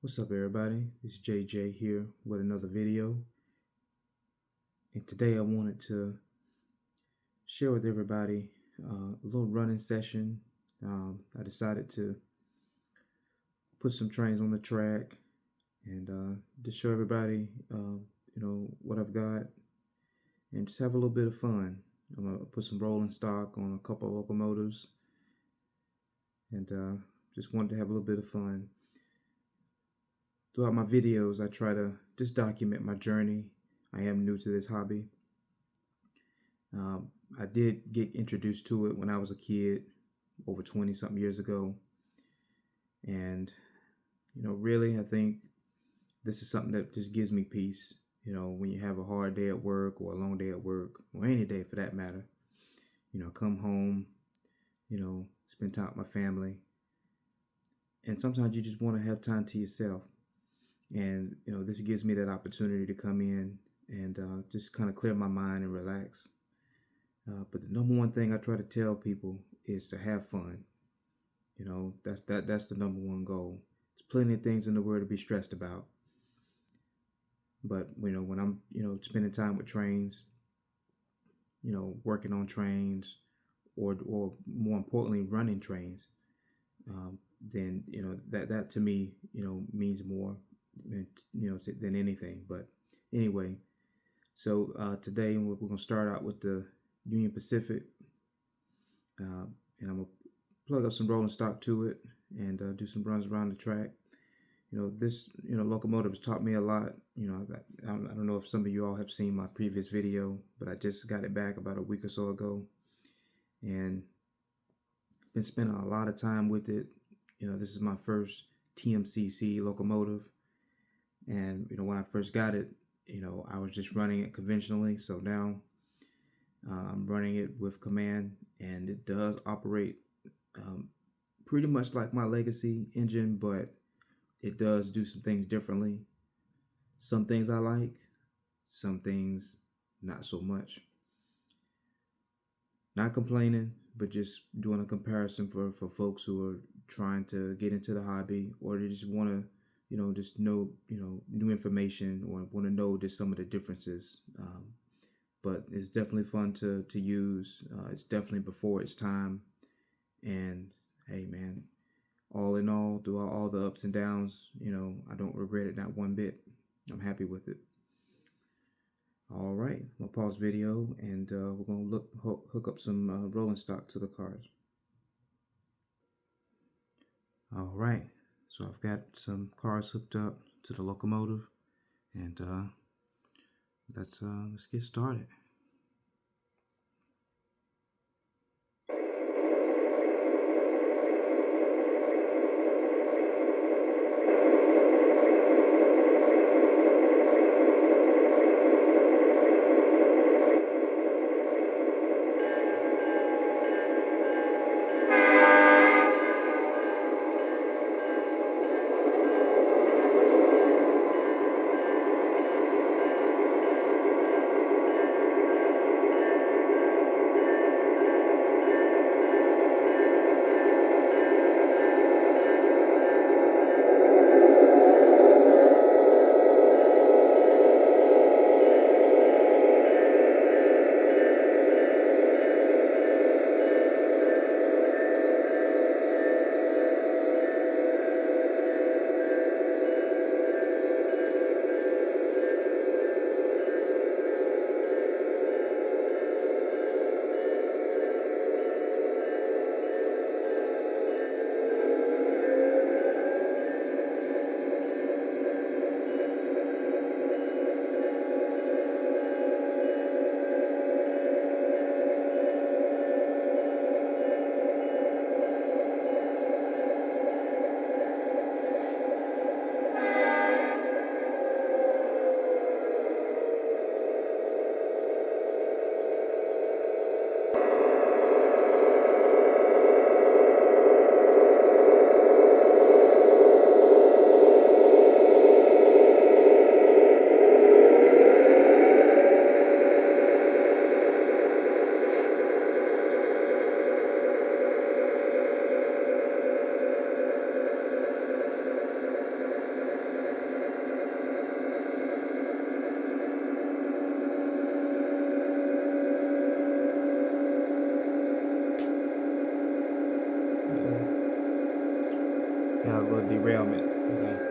What's up, everybody? It's JJ here with another video. And today I wanted to share with everybody a little running session. I decided to put some trains on the track and to show everybody, what I've got and just have a little bit of fun. I'm going to put some rolling stock on a couple of locomotives and just wanted to have a little bit of fun. Throughout my videos, I try to just document my journey. I am new to this hobby. I did get introduced to it when I was a kid, over 20 something years ago. And, really, I think this is something that just gives me peace. When you have a hard day at work or a long day at work, or any day for that matter, come home, spend time with my family. And sometimes you just want to have time to yourself. And, this gives me that opportunity to come in and just kind of clear my mind and relax. But the number one thing I try to tell people is to have fun. That's the number one goal. There's plenty of things in the world to be stressed about. But, when I'm, spending time with trains, working on trains or more importantly, running trains, then, that to me, means more, than anything. But anyway, so today we're going to start out with the Union Pacific, and I'm going to plug up some rolling stock to it and do some runs around the track. This locomotive has taught me a lot. I don't know if some of you all have seen my previous video, but I just got it back about a week or so ago and been spending a lot of time with it. This is my first TMCC locomotive, and when I first got it, I was just running it conventionally. So now I'm running it with command, and it does operate pretty much like my legacy engine, but it does do some things differently. Some things I like, some things not so much. Not complaining, but just doing a comparison for folks who are trying to get into the hobby, or they just want to, just know, new information, or want to know just some of the differences. But it's definitely fun to use. It's definitely before its time. And hey, man, all in all, through all the ups and downs, I don't regret it, not one bit. I'm happy with it. All right, I'm gonna pause video and we're gonna hook up some rolling stock to the cars. All right, so I've got some cars hooked up to the locomotive, and let's get started. Got a little derailment. Okay.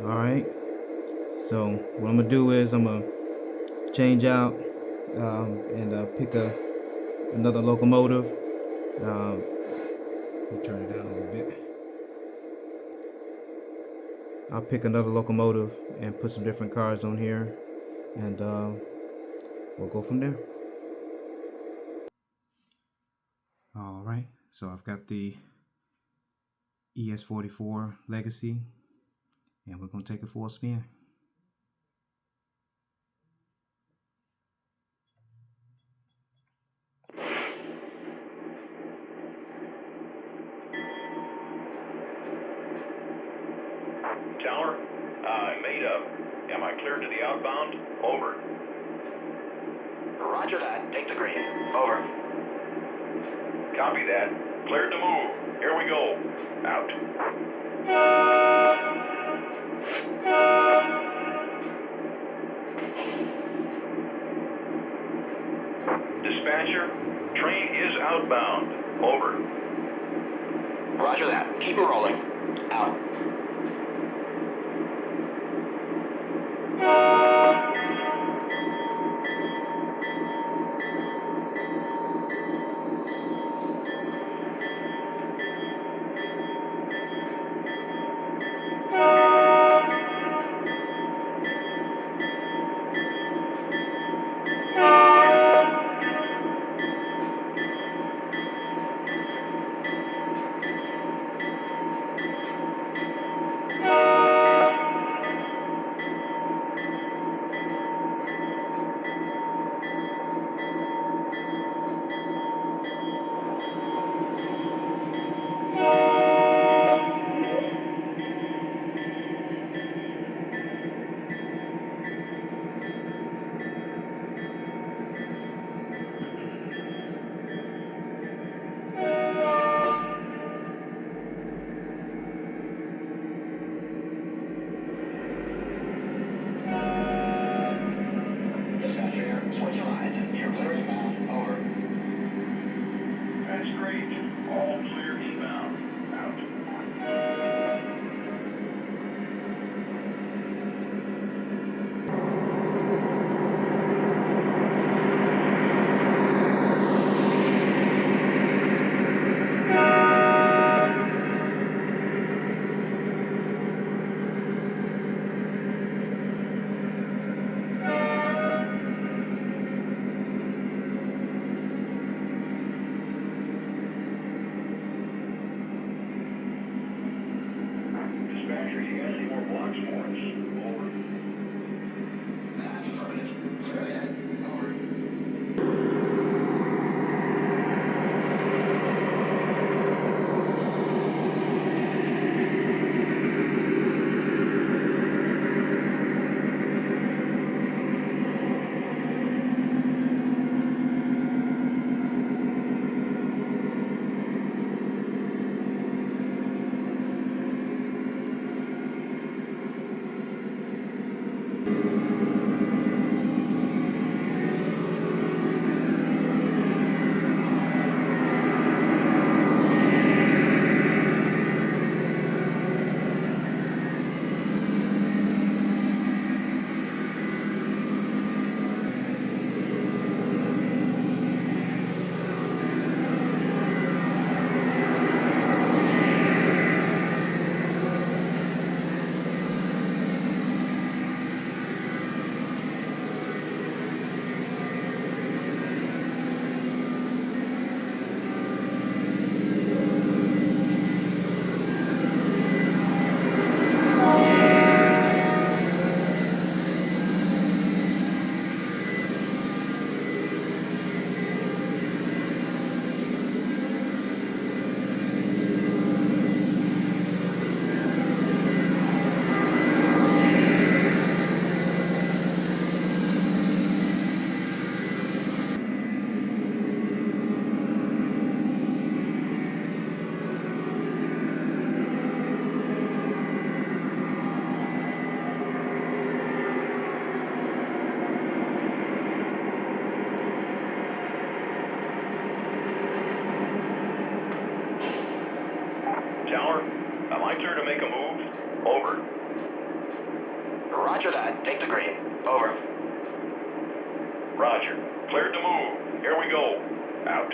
All right. So what I'm gonna do is I'm gonna change out and pick another locomotive. Let me turn it down a little bit. I'll pick another locomotive and put some different cars on here, and we'll go from there. All right. So I've got the ES44 Legacy, and we're gonna take it for a spin. Tower, made up. Am I cleared to the outbound? Over. Roger that. Take the green. Over. Copy that. Cleared to move. Here we go. Out. rolling. Out. Dispatcher here. Switch your line. You're clear inbound. Over. That's great. All clear eastbound. Out. Dispatcher, you got any more blocks for us? Over. That's affirmative. Clear ahead. Over. Tower, am I clear to make a move? Over. Roger that. Take the green. Over. Roger. Cleared to move. Here we go. Out.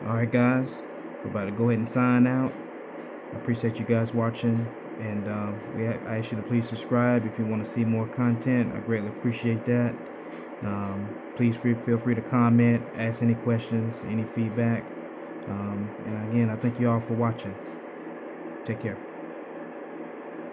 All right, guys, we're about to go ahead and sign out. I appreciate you guys watching, and I ask you to please subscribe if you want to see more content. I greatly appreciate that. Please feel free to comment, ask any questions, any feedback. And again, I thank you all for watching. Take care.